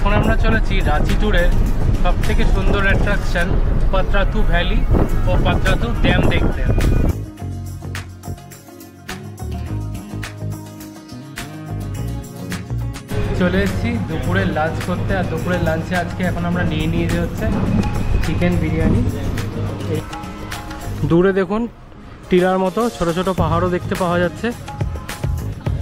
এখন আমরা চলেছি রাঁচি ট্যুরের সবথেকে সুন্দর অ্যাট্রাকশন পাত্রাতু ভ্যালি ও পাত্রাতু ড্যাম দেখতে। চলে এসেছি দুপুরের লাঞ্চ করতে, আর দুপুরের লাঞ্চে আজকে এখন আমরা নিয়ে হচ্ছে চিকেন বিরিয়ানি। এই দূরে দেখুন টিলার মতো ছোট ছোট পাহাড়ও দেখতে পাওয়া যাচ্ছে।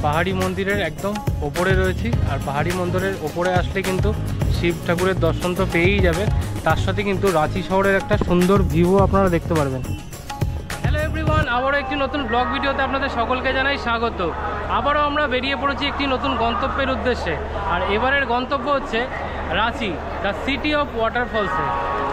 পাহাড়ি মন্দিরের একদম ওপরে রয়েছি, আর পাহাড়ি মন্দিরের ওপরে আসলে কিন্তু শিব ঠাকুরের দর্শন তো পেয়েই যাবে, তার সাথে কিন্তু রাঁচি শহরের একটা সুন্দর ভিউও আপনারা দেখতে পারবেন। হ্যালো এভরিওয়ান, আবারও একটি নতুন ব্লগ ভিডিওতে আপনাদের সকলকে জানাই স্বাগত। আবারও আমরা বেরিয়ে পড়েছি একটি নতুন গন্তব্যের উদ্দেশ্যে, আর এবারের গন্তব্য হচ্ছে রাঁচি, দ্য সিটি অফ ওয়াটারফলসে।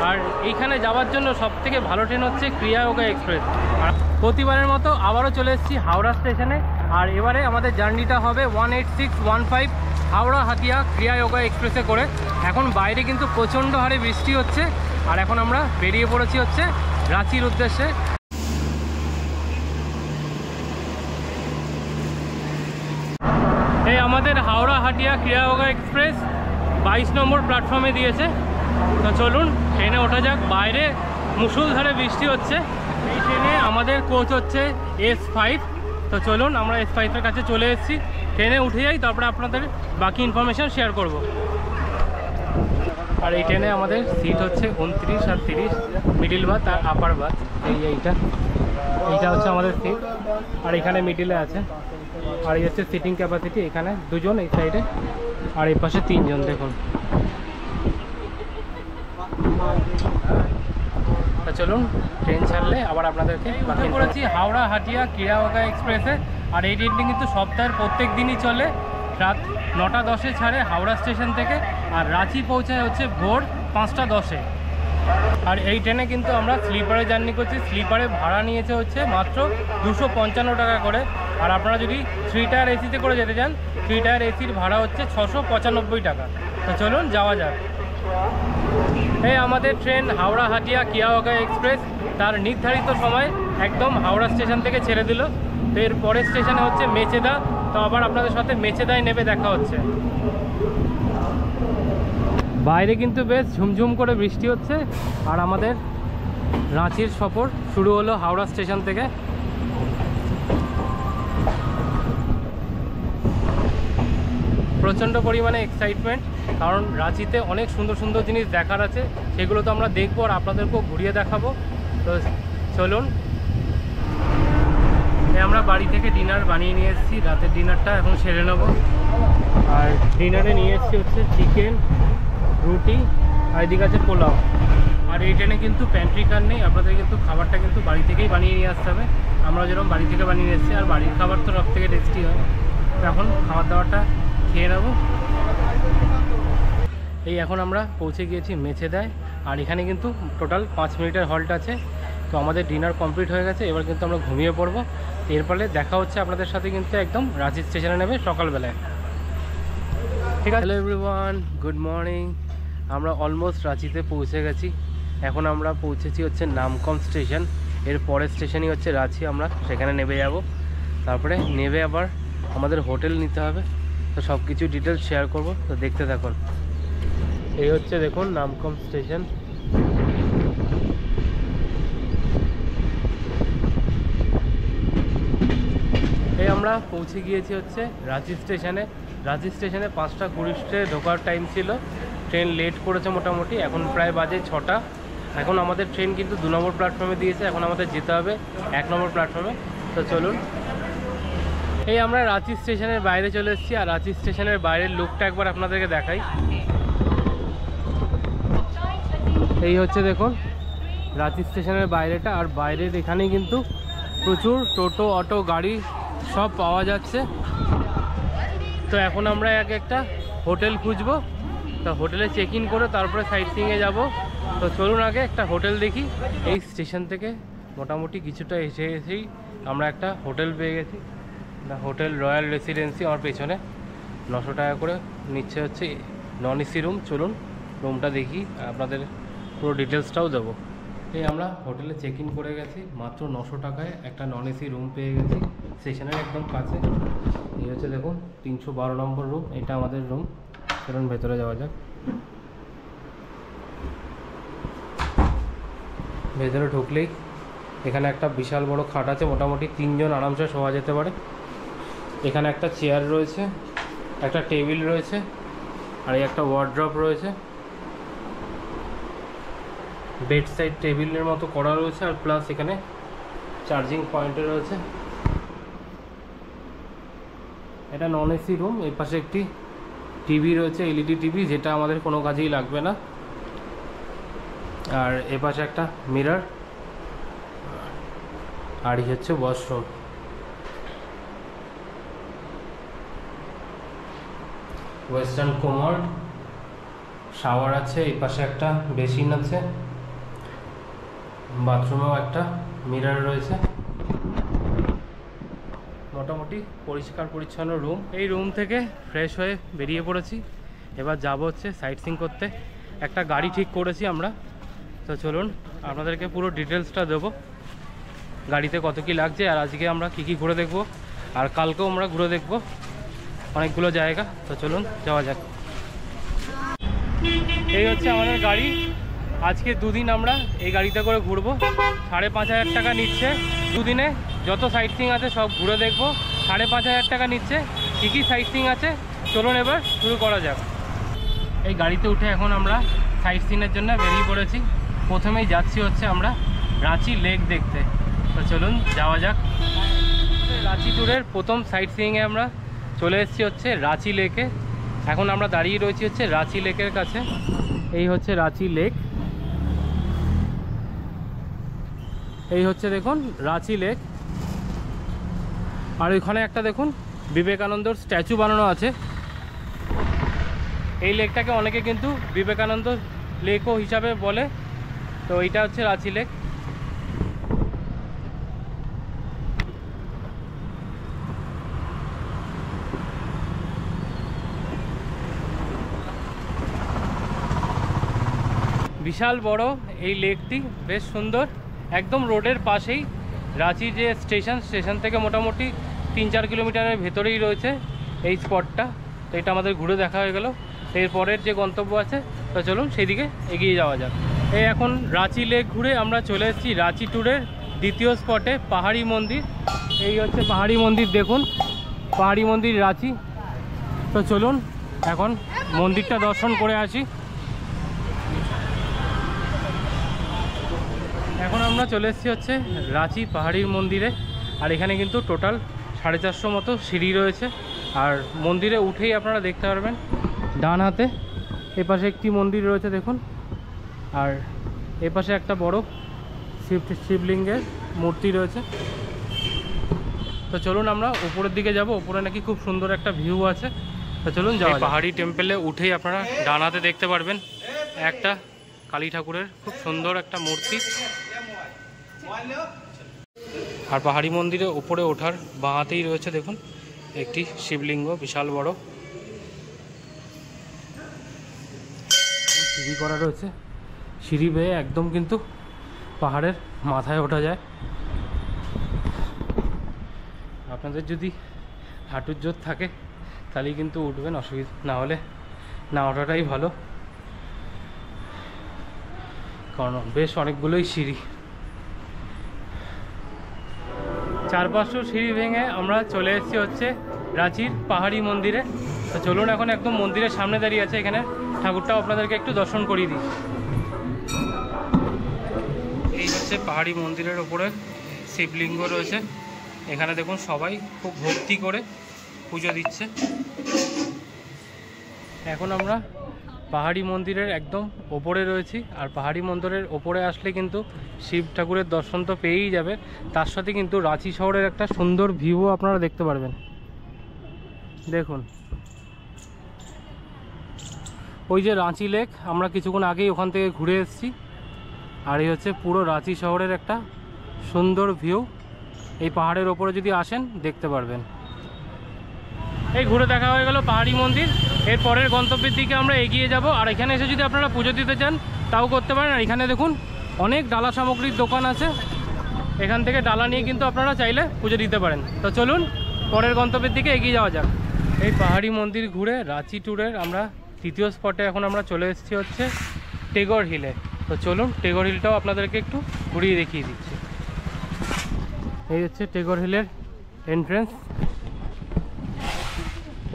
আর এইখানে যাওয়ার জন্য সবথেকে ভালো ট্রেন হচ্ছে ক্রিয়া যোগা এক্সপ্রেস। আর প্রতিবারের মতো আবারও চলে এসেছি হাওড়া স্টেশনে, আর এবারে আমাদের জার্নিটা হবে 18615 হাওড়া হাতিয়া ক্রিয়া যোগা এক্সপ্রেসে করে। এখন বাইরে কিন্তু প্রচণ্ড হারে বৃষ্টি হচ্ছে, আর এখন আমরা বেরিয়ে পড়েছি হচ্ছে রাঁচির উদ্দেশ্যে। এই আমাদের হাওড়া হাতিয়া ক্রিয়া যোগা এক্সপ্রেস 22 নম্বর প্ল্যাটফর্মে দিয়েছে। তো চলুন ট্রেনে ওঠা যাক। বাইরে মুষলধারে বৃষ্টি হচ্ছে। এই ট্রেনে আমাদের কোচ হচ্ছে S5। তো চলুন আমরা S5-এর কাছে চলে এসেছি, ট্রেনে উঠে যাই, তারপরে আপনাদের বাকি ইনফরমেশান শেয়ার করব। আর এই ট্রেনে আমাদের সিট হচ্ছে 29 আর 30, মিডিল বাথ আর আপার বাথ। এইটা হচ্ছে আমাদের সিট, আর এখানে মিডিলে আছে। আর এই হচ্ছে সিটিং ক্যাপাসিটি, এখানে 2 জন এই সাইডে, আর এই পাশে 3 জন। দেখুন, চলুন ট্রেন ছাড়লে আবার আপনাদেরকে বাকি করেছি হাওড়া হাতিয়া ক্রিয়া যোগা এক্সপ্রেসে। আর এই ট্রেনটি কিন্তু সপ্তাহের প্রত্যেক দিনই চলে, রাত 9টা 10-এ ছাড়ে হাওড়া স্টেশন থেকে, আর রাঁচি পৌঁছায় হচ্ছে ভোর 5টা 10-এ। আর এই ট্রেনে কিন্তু আমরা স্লিপারে জার্নি করছি। স্লিপারে ভাড়া নিয়েছে হচ্ছে মাত্র 255 টাকা করে। আর আপনারা যদি 3 টায়ার এসিতে করে যেতে চান, 3 টায়ার এসির ভাড়া হচ্ছে 695 টাকা। তো চলুন যাওয়া যাক। এই আমাদের ট্রেন হাওড়া হাতিয়া ক্রিয়া যোগা এক্সপ্রেস তার নির্ধারিত সময় একদম হাওড়া স্টেশন থেকে ছেড়ে দিল। তো এর পরের স্টেশনে হচ্ছে মেচেদা। তো আবার আপনাদের সাথে মেচেদায় নেমে দেখা হচ্ছে। বাইরে কিন্তু বেশ ঝুমঝুম করে বৃষ্টি হচ্ছে, আর আমাদের রাঁচির সফর শুরু হলো হাওড়া স্টেশন থেকে। প্রচণ্ড পরিমাণে এক্সাইটমেন্ট, কারণ রাঁচিতে অনেক সুন্দর সুন্দর জিনিস দেখার আছে, সেগুলো তো আমরা দেখবো আর আপনাদেরকেও ঘুরিয়ে দেখাবো। তো চলুন, আমরা বাড়ি থেকে ডিনার বানিয়ে নিয়ে এসেছি, রাতের ডিনারটা এখন সেরে নেব। আর ডিনারে নিয়ে এসেছি হচ্ছে চিকেন, রুটি, আর এদিকে আছে পোলাও। আর এই ট্রেনে কিন্তু প্যান্ট্রি কার নেই, আপনাদের কিন্তু খাবারটা কিন্তু বাড়ি থেকেই বানিয়ে নিয়ে আসতে হবে। আমরা যেরকম বাড়ি থেকে বানিয়ে নিয়ে এসেছি, আর বাড়ির খাবার তো সব থেকে টেস্টি হয়। এখন খাবার দাবারটা খেয়ে নেব। এই এখন আমরা পৌঁছে গিয়েছি মেচেদায়, আর এখানে কিন্তু টোটাল 5 মিনিটের হল্ট আছে। তো আমাদের ডিনার কমপ্লিট হয়ে গেছে, এবার কিন্তু আমরা ঘুমিয়ে পড়বো। এরপরে দেখা হচ্ছে আপনাদের সাথে কিন্তু একদম রাঁচি স্টেশনে নেবে সকালবেলায়। ঠিক আছে। Hello everyone, good morning. আমরা অলমোস্ট রাঁচিতে পৌঁছে গেছি। এখন আমরা পৌঁছেছি হচ্ছে নামকম স্টেশন। এর পরের স্টেশনই হচ্ছে রাঁচি। আমরা সেখানে নেমে যাব, তারপরে নেমে আবার আমাদের হোটেল নিতে হবে। তো সব কিছু ডিটেলস শেয়ার করব, তো দেখতে থাকুন। এই হচ্ছে দেখুন নামকম স্টেশন। এই আমরা পৌঁছে গিয়েছি হচ্ছে রাঁচি স্টেশনে। রাঁচি স্টেশনে 5টা 20-এ ঢোকার টাইম ছিল, ট্রেন লেট করেছে মোটামুটি। এখন প্রায় বাজে 6টা। এখন আমাদের ট্রেন কিন্তু 2 নম্বর প্ল্যাটফর্মে দিয়েছে, এখন আমাদের যেতে হবে 1 নম্বর প্ল্যাটফর্মে। তো চলুন, এই আমরা রাঁচি স্টেশনের বাইরে চলে এসেছি। আর রাঁচি স্টেশনের বাইরের লুকটা একবার আপনাদেরকে দেখাই। এই হচ্ছে দেখুন রাঁচি স্টেশনের বাইরেটা। আর বাইরের এখানেই কিন্তু প্রচুর টোটো, অটো, গাড়ি সব পাওয়া যাচ্ছে। তো এখন আমরা একটা হোটেল খুঁজবো। তো হোটেলে চেক ইন করে তারপরে সাইট সিইংয়ে যাব। তো চলুন আগে একটা হোটেল দেখি। এই স্টেশন থেকে মোটামুটি কিছুটা এসেই আমরা একটা হোটেল পেয়ে গেছি, দ্য হোটেল রয়্যাল রেসিডেন্সি। আমার পেছনে 900 টাকা করে নিচ্ছে হচ্ছে নন এসি রুম। চলুন রুমটা দেখি, আপনাদের পুরো ডিটেলসটাও দেবো। এই আমরা হোটেলে চেক ইন করে গেছি, মাত্র 900 টাকায় একটা নন এসি রুম পেয়ে গেছি স্টেশনের একদম কাছে। এই হচ্ছে দেখুন 312 নম্বর রুম, এটা আমাদের রুম। চলুন ভেতরে যাওয়া যাক। ভেতরে ঢুকলেই এখানে একটা বিশাল বড় খাট আছে, মোটামুটি 3 জন আরামসে শোয়া যেতে পারে। এখানে একটা চেয়ার রয়েছে, একটা টেবিল রয়েছে, আর এই একটা ওয়ার্ড্রপ রয়েছে। বেড সাইড টেবিলের মতো করা রয়েছে, আর প্লাস এখানে চার্জিং পয়েন্টে রয়েছে। এটা নন এসি রুম। এর পাশে একটি টিভি রয়েছে, এলইডি টিভি, যেটা আমাদের কোনো কাজেই লাগবে না। আর এ পাশে একটা মিরর, আর এই হচ্ছে ওয়াশরুম। ওয়েস্টার্ন কোমোড, শাওয়ার আছে, এই পাশে একটা বেসিন আছে, বাথরুমেও একটা মিরর রয়েছে। মোটামুটি পরিষ্কার পরিচ্ছন্ন রুম। এই রুম থেকে ফ্রেশ হয়ে বেরিয়ে পড়েছি। এবার যাব হচ্ছে সাইট সিইং করতে। একটা গাড়ি ঠিক করেছি আমরা, তো চলুন আপনাদেরকে পুরো ডিটেলসটা দেবো, গাড়িতে কত কি লাগছে, আর আজকে আমরা কি কি ঘুরে দেখব, আর কালকেও আমরা ঘুরে দেখব অনেকগুলো জায়গা। তো চলুন যাওয়া যাক। এই হচ্ছে আমাদের গাড়ি। আজকে দুদিন আমরা এই গাড়িতে করে ঘুরবো। 5,500 টাকা নিচ্ছে দুদিনে। যত সাইট সিইং আছে সব ঘুরে দেখবো। 5,500 টাকা নিচ্ছে। কী কী সাইট সিইং আছে চলুন এবার শুরু করা যাক। এই গাড়িতে উঠে এখন আমরা সাইট সিইংয়ের জন্য বেরিয়ে পড়েছি। প্রথমেই যাচ্ছি হচ্ছে আমরা রাঁচি লেক দেখতে। তো চলুন যাওয়া যাক। রাঁচি ট্যুরের প্রথম সাইট সিইংয়ে আমরা চলে এসেছি হচ্ছে রাঁচি লেকে। এখন আমরা দাঁড়িয়ে রয়েছি হচ্ছে রাঁচি লেকের কাছে। এই হচ্ছে রাঁচি লেক। এই হচ্ছে দেখুন রাঁচি লেক। আর ওইখানে একটা দেখুন বিবেকানন্দর স্ট্যাচু বানানো আছে। এই লেকটাকে অনেকে কিন্তু বিবেকানন্দ লেকও হিসাবে বলে। তো এইটা হচ্ছে রাঁচি লেক। বিশাল বড় এই লেকটি, বেশ সুন্দর। একদম রোডের পাশেই রাঁচি যে স্টেশন থেকে মোটামুটি 3-4 কিলোমিটারের ভেতরেই রয়েছে এই স্পটটা। তো এটা আমাদের ঘুরে দেখা হয়ে গেল। এরপরের যে গন্তব্য আছে তো চলুন সেই দিকে এগিয়ে যাওয়া যাক। এই এখন রাঁচি লেক ঘুরে আমরা চলে এসেছি রাঁচি ট্যুরের দ্বিতীয় স্পটে, পাহাড়ি মন্দির। এই হচ্ছে পাহাড়ি মন্দির, দেখুন পাহাড়ি মন্দির রাঁচি। তো চলুন এখন মন্দিরটা দর্শন করে আসি। এখন আমরা চলে এসেছি হচ্ছে রাঁচি পাহাড়ির মন্দিরে। আর এখানে কিন্তু টোটাল 450 মতো সিঁড়ি রয়েছে। আর মন্দিরে উঠেই আপনারা দেখতে পারবেন ডান হাতে এপাশে একটি মন্দির রয়েছে দেখুন, আর এপাশে একটা বড় শিবলিঙ্গের মূর্তি রয়েছে। তো চলুন আমরা উপরের দিকে যাব। উপরে নাকি খুব সুন্দর একটা ভিউ আছে। তো চলুন যাই। পাহাড়ি টেম্পলে উঠেই আপনারা ডান হাতে দেখতে পারবেন একটা কালী ঠাকুরের খুব সুন্দর একটা মূর্তি। আর পাহাড়ি মন্দিরে উপরে ওঠার বাঁ হাতেই রয়েছে দেখুন একটি শিবলিঙ্গ বিশাল বড়। সিঁড়ি করা রয়েছে, সিঁড়ি বেয়ে একদম কিন্তু পাহাড়ের মাথায় ওঠা যায়। আপনাদের যদি হাঁটুর জোর থাকে তাহলেই কিন্তু উঠবেন, অসুবিধা না হলে না ওঠাটাই ভালো, কারণ বেশ অনেকগুলোই সিঁড়ি। 400-500 সিঁড়ি ভেঙে আমরা চলে এসেছি হচ্ছে রাঁচির পাহাড়ি মন্দিরে। তো চলুন এখন একদম মন্দিরের সামনে দাঁড়িয়ে আছে, এখানে ঠাকুরটাও আপনাদেরকে একটু দর্শন করিয়ে দিই। এই হচ্ছে পাহাড়ি মন্দিরের ওপরে শিবলিঙ্গ রয়েছে। এখানে দেখুন সবাই খুব ভক্তি করে পুজো দিচ্ছে। এখন আমরা পাহাড়ি মন্দিরের একদম ওপরে রয়েছি। আর পাহাড়ি মন্দিরের ওপরে আসলে কিন্তু শিব ঠাকুরের দর্শন তো পেয়েই যাবে, তার সাথে কিন্তু রাঁচি শহরের একটা সুন্দর ভিউও আপনারা দেখতে পারবেন। দেখুন ওই যে রাঁচি লেক, আমরা কিছুক্ষণ আগেই ওখান থেকে ঘুরে এসেছি। আর এই হচ্ছে পুরো রাঁচি শহরের একটা সুন্দর ভিউ। এই পাহাড়ের ওপরে যদি আসেন দেখতে পারবেন। এই ঘুরে দেখা হয়ে গেল পাহাড়ি মন্দির। এর পরের গন্তব্যের দিকে আমরা এগিয়ে যাব। আর এখানে এসে যদি আপনারা পুজো দিতে চান তাও করতে পারেন। আর এখানে দেখুন অনেক ডালা সামগ্রীর দোকান আছে, এখান থেকে ডালা নিয়ে কিন্তু আপনারা চাইলে পুজো দিতে পারেন। তো চলুন পরের গন্তব্যের দিকে এগিয়ে যাওয়া যাক। এই পাহাড়ি মন্দির ঘুরে রাঁচি ট্যুরের আমরা তৃতীয় স্পটে এখন আমরা চলে এসেছি হচ্ছে টেগর হিলে। তো চলুন টেগর হিলটাও আপনাদেরকে একটু ঘুরিয়ে দেখিয়ে দিচ্ছি। এই হচ্ছে টেগর হিলের এন্ট্রেন্স।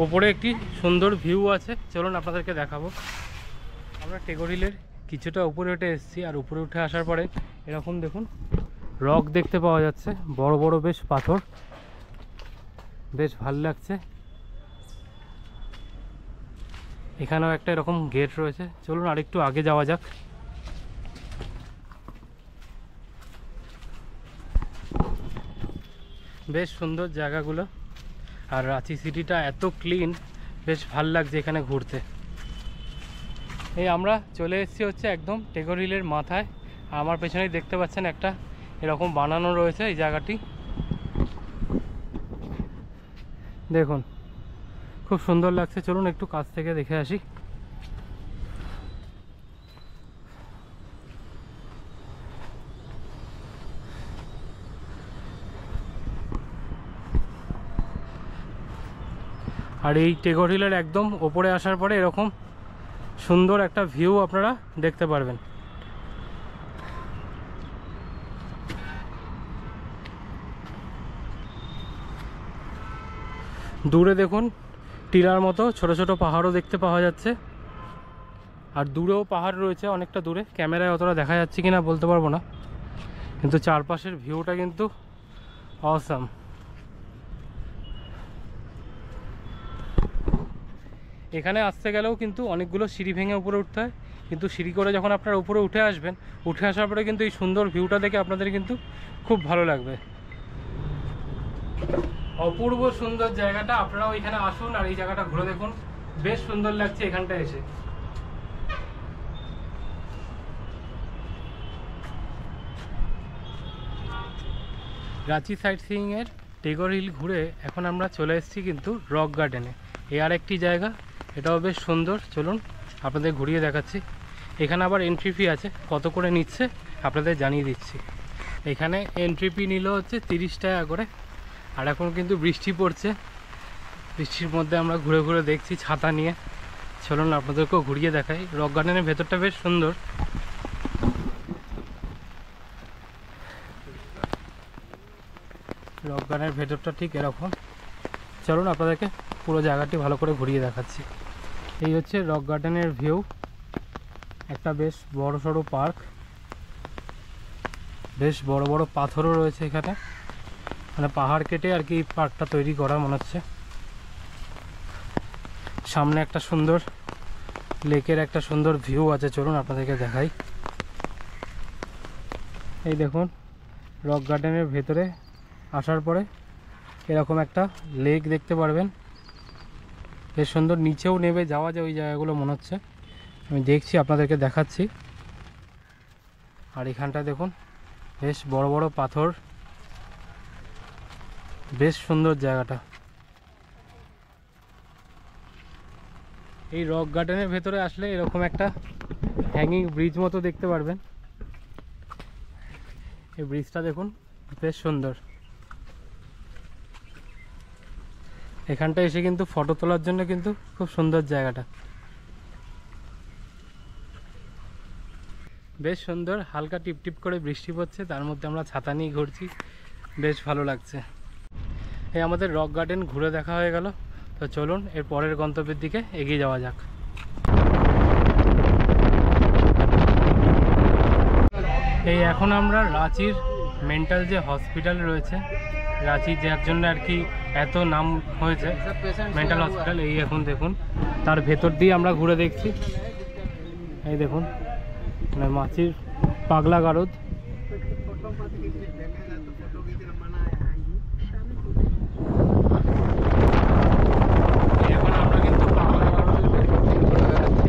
ওপরে একটি সুন্দর ভিউ আছে, চলুন আপনাদেরকে দেখাবো। আমরা টেগর হিলের কিছুটা উপরে উঠে এসেছি, আর উপরে উঠে আসার পরে এরকম দেখুন রক দেখতে পাওয়া যাচ্ছে, বড় বড় বেশ পাথর, বেশ ভালো লাগছে। এখানেও একটা এরকম গেট রয়েছে, চলুন আরেকটু আগে যাওয়া যাক। বেশ সুন্দর জায়গাগুলো, আর রাঁচি সিটিটা এত ক্লিন, বেশ ভাল লাগছে এখানে ঘুরতে। এই আমরা চলে এসেছি হচ্ছে একদম টেগর হিলের মাথায়। আমার পেছনেই দেখতে পাচ্ছেন একটা এরকম বানানো রয়েছে এই জায়গাটি, দেখুন খুব সুন্দর লাগছে। চলুন একটু কাছ থেকে দেখে আসি। আর এই টেগর হিলের একদম ওপরে আসার পরে এরকম সুন্দর একটা ভিউ আপনারা দেখতে পারবেন। দূরে দেখুন টিলার মতো ছোট ছোট পাহাড়ও দেখতে পাওয়া যাচ্ছে, আর দূরেও পাহাড় রয়েছে অনেকটা দূরে, ক্যামেরায় অতটা দেখা যাচ্ছে কিনা বলতে পারবো না, কিন্তু চারপাশের ভিউটা কিন্তু অসাম। এখানে আসতে গেলেও কিন্তু অনেকগুলো সিঁড়ি ভেঙে উপরে উঠতে হয়, কিন্তু সিঁড়ি করে যখন আপনারা উপরে উঠে আসবেন, উঠে আসার পরে কিন্তু এই সুন্দর ভিউটা দেখে আপনাদের কিন্তু খুব ভালো লাগবে। অপূর্ব সুন্দর জায়গাটা, আপনারাও এখানে আসুন আর এই জায়গাটা ঘুরে দেখুন, বেশ সুন্দর লাগছে এখানটা এসে। রাঁচি সাইট সিইং এর টেগর হিল ঘুরে এখন আমরা চলে এসেছি কিন্তু রক গার্ডেনে। এই আর একটি জায়গা, এটাও বেশ সুন্দর, চলুন আপনাদের ঘুরিয়ে দেখাচ্ছি। এখানে আবার এন্ট্রি ফি আছে, কত করে নিচ্ছে আপনাদের জানিয়ে দিচ্ছি। এখানে এন্ট্রি ফি নিল হচ্ছে 30 টাকা করে। আর এখন কিন্তু বৃষ্টি পড়ছে, বৃষ্টির মধ্যে আমরা ঘুরে ঘুরে দেখছি ছাতা নিয়ে। চলুন আপনাদেরকেও ঘুরিয়ে দেখাই। রক গার্ডেনের ভেতরটা বেশ সুন্দর। রক গার্ডেনের ভেতরটা ঠিক এরকম, চলুন আপনাদেরকে পুরো জায়গাটি ভালো করে ঘুরিয়ে দেখাচ্ছি। এই হচ্ছে রক গার্ডেনের ভিউ, একটা বেশ বড় সড়ো পার্ক, বেশ বড় বড় পাথরও রয়েছে এখানে, মানে পাহাড় কেটে আর কি পার্কটা তৈরি করা মনে হচ্ছে। সামনে একটা সুন্দর লেকের একটা সুন্দর ভিউ আছে, চলুন আপনাদেরকে দেখাই। এই দেখুন রক গার্ডেনের ভেতরে আসার পরে এরকম একটা লেক দেখতে পারবেন, বেশ সুন্দর। নিচেও নেমে যাওয়া যায় ওই জায়গাগুলো মনে হচ্ছে, আমি দেখছি আপনাদেরকে দেখাচ্ছি। আর এখানটা দেখুন বেশ বড় বড় পাথর, বেশ সুন্দর জায়গাটা। এই রক গার্ডেনের ভেতরে আসলে এরকম একটা হ্যাঙ্গিং ব্রিজ মতো দেখতে পারবেন। এই ব্রিজটা দেখুন বেশ সুন্দর। এখানটা এসে কিন্তু ফটো তোলার জন্য কিন্তু খুব সুন্দর জায়গাটা, বেশ সুন্দর। হালকা টিপ টিপ করে বৃষ্টি পড়ছে, তার মধ্যে আমরা ছাতা নিয়ে ঘুরছি, বেশ ভালো লাগছে। এই আমাদের রক গার্ডেন ঘুরে দেখা হয়ে গেল, তো চলুন এর পরের গন্তব্যের দিকে এগিয়ে যাওয়া যাক। এই এখন আমরা রাঁচির মেন্টাল যে হসপিটাল রয়েছে, রাঁচি যার জন্য আর কি এত নাম হয়েছে মেন্টাল হসপিটাল, এই এখন দেখুন তার ভেতর দিয়ে আমরা ঘুরে দেখছি। এই দেখুন মানে মাছির পাগলা গারদ, এখন আমরা কিন্তু পাগলা গারদের ভেতর দিয়ে ঘুরে বেড়াচ্ছি।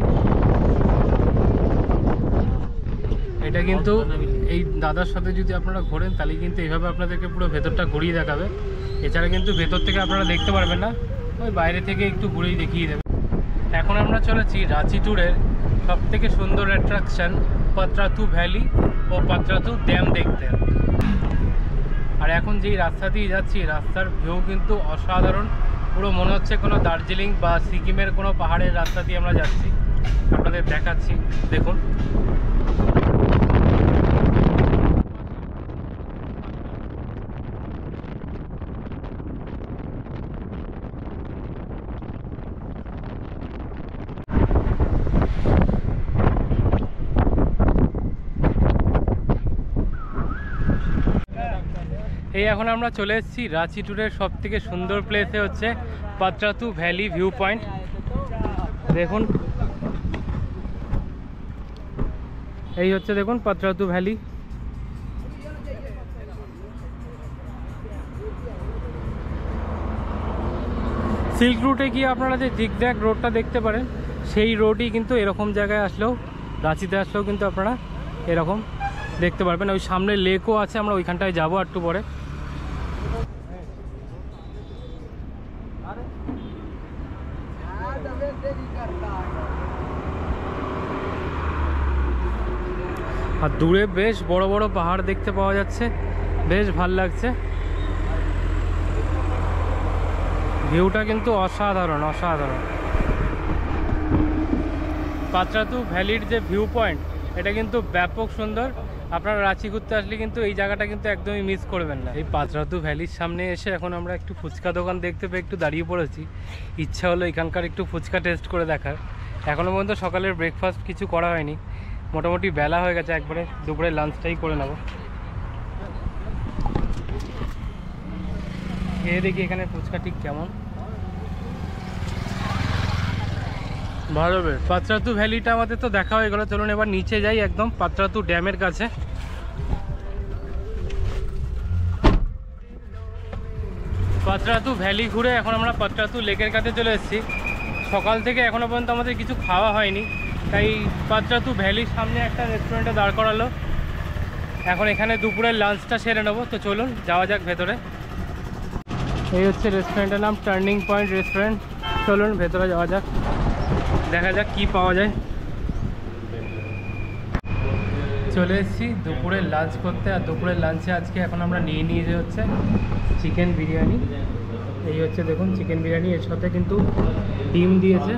এটা কিন্তু এই দাদার সাথে যদি আপনারা ঘোরেন তাহলে কিন্তু এইভাবে আপনাদেরকে পুরো ভেতরটা ঘুরিয়ে দেখাবে, এছাড়া কিন্তু ভেতর থেকে আপনারা দেখতে পারবেন না, ওই বাইরে থেকে একটু ঘুরেই দেখিয়ে দেবে। এখন আমরা চলেছি রাঁচি ট্যুরের সবথেকে সুন্দর অ্যাট্রাকশন পাত্রাতু ভ্যালি ও পাত্রাতু ড্যাম দেখতে। আর এখন যেই রাস্তা দিয়ে যাচ্ছি, রাস্তার ভিউ কিন্তু অসাধারণ, পুরো মনে হচ্ছে কোনো দার্জিলিং বা সিকিমের কোনো পাহাড়ের রাস্তা দিয়ে আমরা যাচ্ছি, আপনাদের দেখাচ্ছি দেখুন। এই এখন আমরা চলে এসেছি রাঁচি ট্যুরের সব থেকে সুন্দর প্লেসে হচ্ছে পাত্রাতু ভ্যালি ভিউ পয়েন্ট। দেখুন এই হচ্ছে দেখুন পাত্রাতু ভ্যালি। সিল্ক রুটে গিয়ে আপনারা যে জিগজ্যাগ রোডটা দেখতে পারেন, সেই রোডই কিন্তু এরকম জায়গায় আসলেও, রাঁচিতে আসলেও কিন্তু আপনারা এরকম দেখতে পারবেন। ওই সামনে লেকও আছে, আমরা ওইখানটায় যাবো একটু পরে। আর দূরে বেশ বড় বড় পাহাড় দেখতে পাওয়া যাচ্ছে, বেশ ভাল লাগছে। ভিউটা কিন্তু অসাধারণ অসাধারণ। পাত্রাতু ভ্যালির যে ভিউ পয়েন্ট, এটা কিন্তু ব্যাপক সুন্দর। আপনারা রাঁচি ঘুরতে আসলে কিন্তু এই জায়গাটা কিন্তু একদমই মিস করবেন না। এই পাত্রাতু ভ্যালির সামনে এসে এখন আমরা একটু ফুচকা দোকান দেখতে পেয়ে একটু দাঁড়িয়ে পড়েছি। ইচ্ছা হলো এখানকার একটু ফুচকা টেস্ট করে দেখার। এখনও পর্যন্ত সকালের ব্রেকফাস্ট কিছু করা হয়নি, মোটামুটি বেলা হয়ে গেছে, একবারে দুপুরে লাঞ্চটাই করে নেব। খেয়ে দেখি এখানে ফুচকা ঠিক কেমন। ভালো বেশ। পাত্রাতু ভ্যালিটা আমাদের তো দেখা হয়ে গেল, চলুন এবার নিচে যাই একদম পাত্রাতু ড্যামের কাছে। পাত্রাতু ভ্যালি ঘুরে এখন আমরা পাত্রাতু লেকের কাছে চলে এসেছি। সকাল থেকে এখনও পর্যন্ত আমাদের কিছু খাওয়া হয়নি, তাই পাত্রাতু ভ্যালির সামনে একটা রেস্টুরেন্টে দাঁড় করালো। এখন এখানে দুপুরের লাঞ্চটা সেরে নেবো, তো চলুন যাওয়া যাক ভেতরে। এই হচ্ছে রেস্টুরেন্টের নাম টার্নিং পয়েন্ট রেস্টুরেন্ট। চলুন ভেতরে যাওয়া যাক, দেখা যাক কি পাওয়া যায়। চলে এসেছি দুপুরের লাঞ্চ করতে, আর দুপুরের লাঞ্চে আজকে এখন আমরা নিয়ে যে হচ্ছে চিকেন বিরিয়ানি। এই হচ্ছে দেখুন চিকেন বিরিয়ানি, এর সাথে কিন্তু ডিম দিয়েছে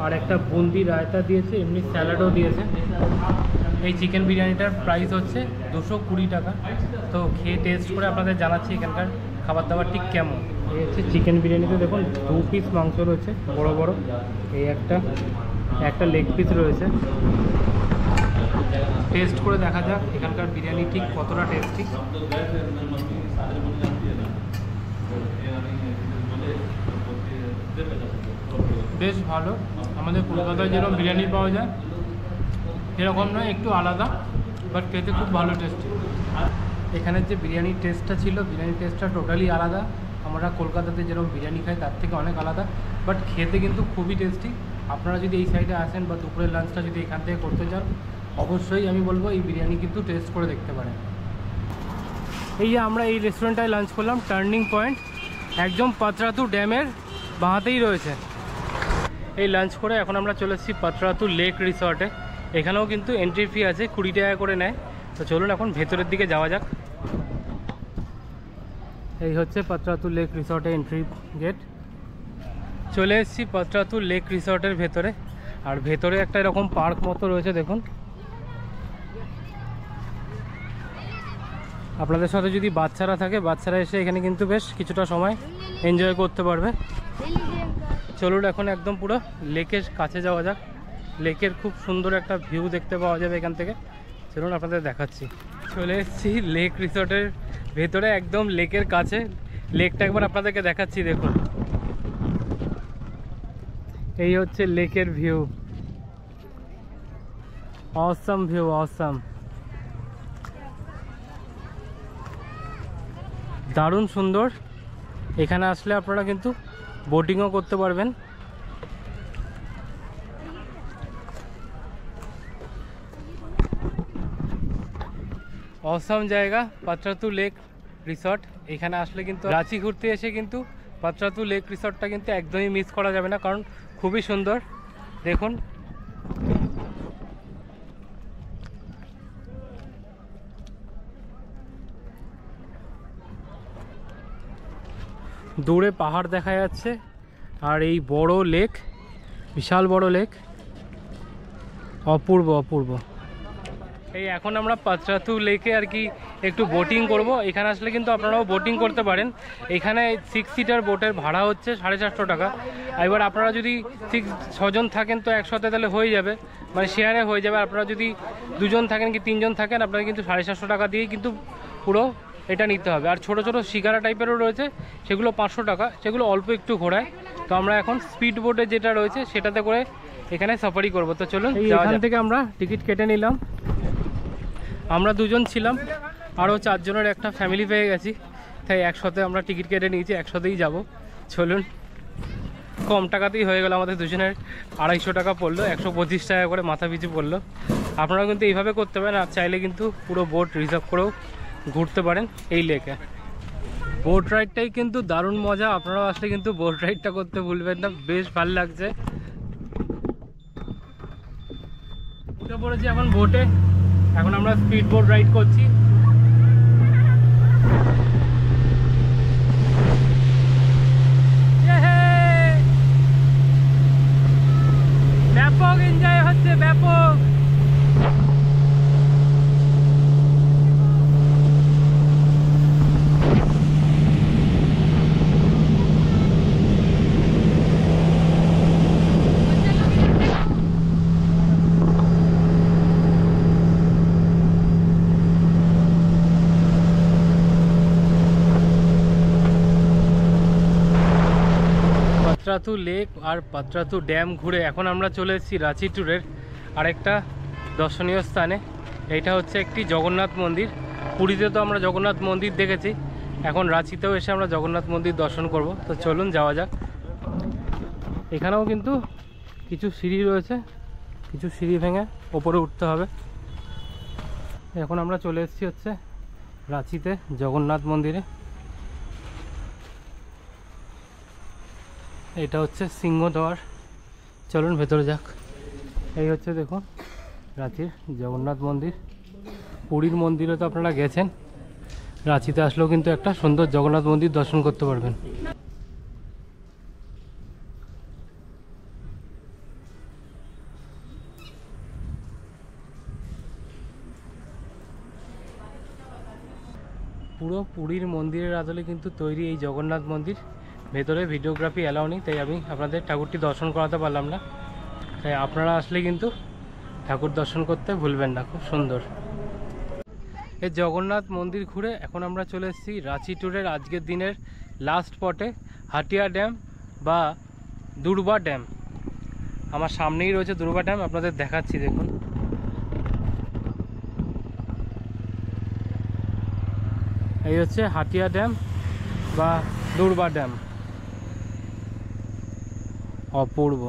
আর একটা বুন্দি রায়তা দিয়েছে, এমনি স্যালাডও দিয়েছে। এই চিকেন বিরিয়ানিটার প্রাইস হচ্ছে 220 টাকা। তো খেয়ে টেস্ট করে আপনাদের জানাচ্ছি এখানকার খাবার দাবার ঠিক কেমন। এই হচ্ছে চিকেন বিরিয়ানিতে দেখুন 2 পিস মাংস রয়েছে বড় বড়, এই একটা লেগ পিস রয়েছে। টেস্ট করে দেখা যাক এখানকার বিরিয়ানি ঠিক কতটা টেস্টি। বেশ ভালো, আমাদের কলকাতায় যেরকম বিরিয়ানি পাওয়া যায় এরকম নয়, একটু আলাদা, বাট খেতে খুব ভালো টেস্টি। এখানের যে বিরিয়ানির টেস্টটা ছিল, বিরিয়ানির টেস্টটা টোটালি আলাদা। আমরা কলকাতাতে যেরকম বিরিয়ানি খাই তার থেকে অনেক আলাদা, বাট খেতে কিন্তু খুবই টেস্টি। আপনারা যদি এই সাইডে আসেন বা দুপুরের লাঞ্চটা যদি এখান থেকে করতে চান, অবশ্যই আমি বলবো এই বিরিয়ানি কিন্তু টেস্ট করে দেখতে পারেন। এই যে আমরা এই রেস্টুরেন্টটায় লাঞ্চ করলাম, টার্নিং পয়েন্ট, একদম পাত্রাতু ড্যামের বাঁহাতেই রয়েছে। এই লাঞ্চ করে এখন আমরা চলে এসেছি পাত্রাতু লেক রিসর্টে। এখানেও কিন্তু এন্ট্রি ফি আছে, 20 টাকা করে নেয়। তো চলুন এখন ভেতরের দিকে যাওয়া যাক। এই হচ্ছে পাত্রাতু লেক রিসর্টের এন্ট্রি গেট। চলে এসেছি পাত্রাতু লেক রিসর্টের ভেতরে, আর ভেতরে একটা এরকম পার্ক মতো রয়েছে দেখুন। আপনাদের সাথে যদি বাচ্চারা থাকে, বাচ্চারা এসে এখানে কিন্তু বেশ কিছুটা সময় এনজয় করতে পারবে। চলুন এখন একদম পুরো লেকের কাছে যাওয়া যাক। লেকের খুব সুন্দর একটা ভিউ দেখতে পাওয়া যাবে এখান থেকে। চলুন আপনাদের দেখাচ্ছি। চলে এসেছি লেক রিসর্টের ভেতরে, একদম লেকের কাছে। লেকটা একবার আপনাদেরকে দেখাচ্ছি দেখুন। এই হচ্ছে লেকের ভিউ, অসাম ভিউ, অসাম, দারুণ সুন্দর। এখানে আসলে আপনারা কিন্তু বোটিংও করতে পারবেন। অসাম জায়গা পাত্রাতু লেক রিসর্ট। এখানে আসলে কিন্তু রাঁচি ঘুরতে এসে কিন্তু পাত্রাতু লেক রিসর্টটা কিন্তু একদমই মিস করা যাবে না, কারণ খুবই সুন্দর। দেখুন দূরে পাহাড় দেখা যাচ্ছে আর এই বড় লেক, বিশাল বড় লেক, অপূর্ব অপূর্ব। এই এখন আমরা পাত্রাতু লেকে আর কি একটু বোটিং করব। এখানে আসলে কিন্তু আপনারাও বোটিং করতে পারেন। এখানে 6 সিটার বোটের ভাড়া হচ্ছে 450 টাকা। এবার আপনারা যদি 6 জন থাকেন তো একসাথে তাহলে হয়ে যাবে, মানে শেয়ারে হয়ে যাবে। আপনারা যদি 2 জন থাকেন কি 3 জন থাকেন আপনারা কিন্তু 750 টাকা দিয়েই কিন্তু পুরো এটা নিতে হবে। আর ছোট ছোট শিকারা টাইপেরও রয়েছে, সেগুলো 500 টাকা, সেগুলো অল্প একটু ঘোরায়। তো আমরা এখন স্পিড বোটে যেটা রয়েছে সেটাতে করে এখানে সাফারি করব। তো চলুন, এখান থেকে আমরা টিকিট কেটে নিলাম। আমরা 2 জন ছিলাম, আরও 4 জনের একটা ফ্যামিলি পেয়ে গেছি, তাই একসাথে আমরা টিকিট কেটে নিয়েছি, একসাথেই যাব। চলুন, কম টাকাতেই হয়ে গেল, আমাদের দুজনের 250 টাকা পড়লো, 125 টাকা করে মাথা পিছু পড়লো। আপনারা কিন্তু এইভাবে করতে পারেন, আর চাইলে কিন্তু পুরো বোট রিজার্ভ করেও ঘুরতে পারেন এই লেকে। বোট রাইডটাই কিন্তু দারুণ মজা, আপনারাও আসলে কিন্তু বোট রাইডটা করতে ভুলবেন না, বেশ ভালো লাগছে। উঠে পড়েছি এখন বোটে, এখন আমরা স্পিড বোট রাইড করছি। ব্যাপক এনজয় হচ্ছে, ব্যাপক। পাত্রাতু লেক আর পাত্রাতু ড্যাম ঘুরে এখন আমরা চলে এসেছি রাঁচি ট্যুরের আরেকটা দর্শনীয় স্থানে। এইটা হচ্ছে একটি জগন্নাথ মন্দির। পুরীতে তো আমরা জগন্নাথ মন্দির দেখেছি, এখন রাঁচিতেও এসে আমরা জগন্নাথ মন্দির দর্শন করব। তো চলুন যাওয়া যাক। এখানেও কিন্তু কিছু সিঁড়ি রয়েছে, কিছু সিঁড়ি ভেঙে ওপরে উঠতে হবে। এখন আমরা চলে এসেছি হচ্ছে রাঁচিতে জগন্নাথ মন্দিরে। এটা হচ্ছে সিংহদ্বার, চলুন ভেতরে যাক। এই হচ্ছে দেখুন রাঁচির জগন্নাথ মন্দির। পুরীর মন্দিরে তো আপনারা গেছেন, রাঁচিতে আসলেও কিন্তু একটা সুন্দর জগন্নাথ মন্দির দর্শন করতে পারবেন। পুরো পুরীর মন্দিরের আদলে কিন্তু তৈরি এই জগন্নাথ মন্দির। ভেতরে ভিডিওগ্রাফি অ্যালাউ নেই, তাই আমি আপনাদের ঠাকুরটি দর্শন করাতে পারলাম না। তাই আপনারা আসলে কিন্তু ঠাকুর দর্শন করতে ভুলবেন না, খুব সুন্দর। এই জগন্নাথ মন্দির ঘুরে এখন আমরা চলে এসেছি রাঁচি ট্যুরের আজকের দিনের লাস্ট স্পটে, হাটিয়া ড্যাম বা দুর্বা ড্যাম। আমার সামনেই রয়েছে দুর্বা ড্যাম, আপনাদের দেখাচ্ছি দেখুন। এই হচ্ছে হাটিয়া ড্যাম বা দুর্বা ড্যাম, অপূর্ব।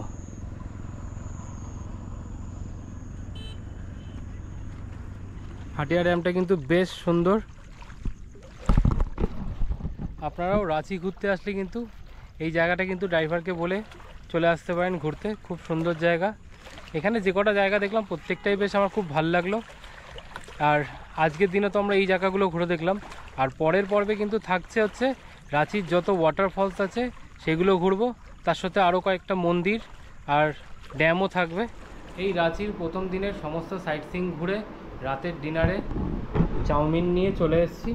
হাটিয়া ড্যামটা কিন্তু বেশ সুন্দর। আপনারাও রাঁচি ঘুরতে আসলে কিন্তু এই জায়গাটা কিন্তু ড্রাইভারকে বলে চলে আসতে পারেন ঘুরতে, খুব সুন্দর জায়গা। এখানে যে কটা জায়গা দেখলাম প্রত্যেকটাই বেশ আমার খুব ভালো লাগলো। আর আজকের দিনে তো আমরা এই জায়গাগুলো ঘুরে দেখলাম, আর পরের পর্বে কিন্তু থাকছে হচ্ছে রাঁচির যত ওয়াটারফলস আছে সেগুলো ঘুরবো, তার সাথে আরও কয়েকটা মন্দির আর ড্যামও থাকবে। এই রাঁচির প্রথম দিনের সমস্ত সাইট সিইং ঘুরে রাতের ডিনারে চাউমিন নিয়ে চলে এসেছি।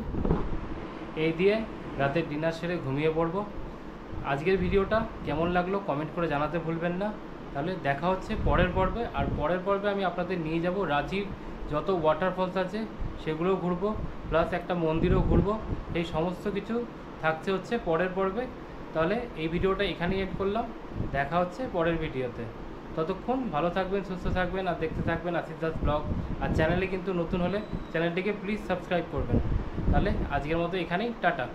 এই দিয়ে রাতের ডিনার সেরে ঘুমিয়ে পড়বো। আজকের ভিডিওটা কেমন লাগলো কমেন্ট করে জানাতে ভুলবেন না। তাহলে দেখা হচ্ছে পরের পর্বে। আর পরের পর্বে আমি আপনাদের নিয়ে যাব রাঁচির যত ওয়াটারফলস আছে সেগুলোও ঘুরবো, প্লাস একটা মন্দিরও ঘুরবো। এই সমস্ত কিছু থাকছে হচ্ছে পরের পর্বে। তাহলে এই ভিডিওটা এখানেই এড করলাম, দেখা হচ্ছে পরের ভিডিওতে। ততক্ষণ ভালো থাকবেন, সুস্থ থাকবেন, আর দেখতে থাকবেন আশিস দাস ব্লগ। আর চ্যানেলে কিন্তু নতুন হলে চ্যানেলটিকে প্লিজ সাবস্ক্রাইব করবেন। তাহলে আজকের মতো এখানেই টাটা।